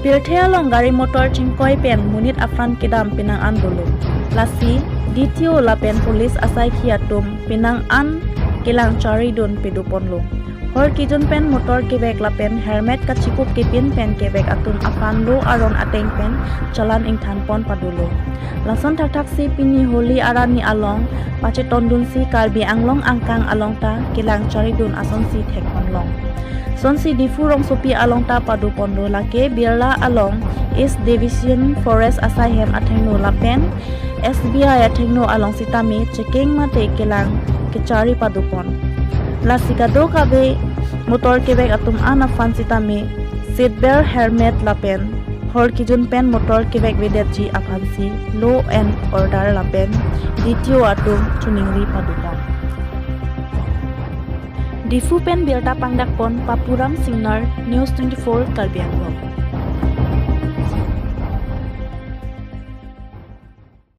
Bilthea long gari motor chingkoi pen munit afran kedam pinang an dulu. Lasi ditio lapen polis asai khiatum pinang an kilang chari don pedupon lo. Hor kijun pen motor kebek lapen helmet kachikup kepin pen kebek atun afan lo aron ateng pen chalan ing than pon padulo. Lason thak si pini holi arani along pache tondun si karbi anglong angkang along ta kilang chari don ason si thek long. Sonsi difurong sopi along ta padu pondo lake birla along East Division Forest asahem athengno lapen SBI athengno along sitami checking mate kelang kechari padupon lasikado kabe motor kebek atum ana fan sitami seatbelt helmet lapen hor kijun pen motor kebek vedeji afansi law and order lapen ditio atum chuningri padupon Difu pen bilta pangdak pon Papuram Singnar News 24 Karbi Anglong.